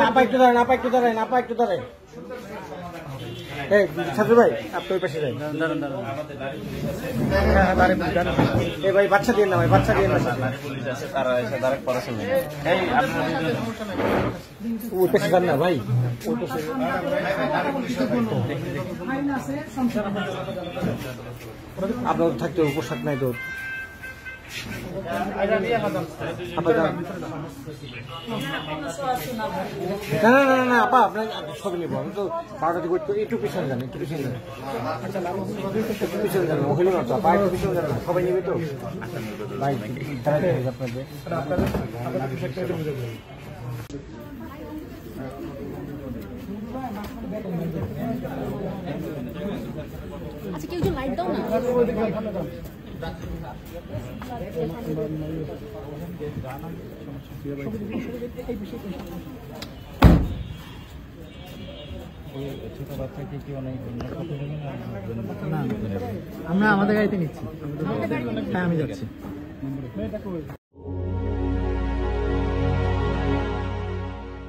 আপা একটু দাঁড়ান, আপা একটু দাঁড়ান, আপা একটু দাঁড়ান। ছাত্র ভাই আপনি ওই পাশে যাই। এই ভাই বাচ্চা দিয়ে না, ভাই বাচ্চা দিয়ে না, ওই পাশে যান না ভাই, ওই পাশে আপনার থাকতে পোশাক নাই তো। না না না না আপা আপনার ছবি নিবো, আমি তো 12টা থেকে একটু পিছনে যান, একটু পিছনে যান, একটু পিছনে যান, হইল না তো আপা, একটু পিছনে যান না, সবাই নিবে তো ভাই আচ্ছা কেউ লাইট দাও না। আমরা আমাদের গাড়িতে নিচ্ছি, হ্যাঁ আমি যাচ্ছি।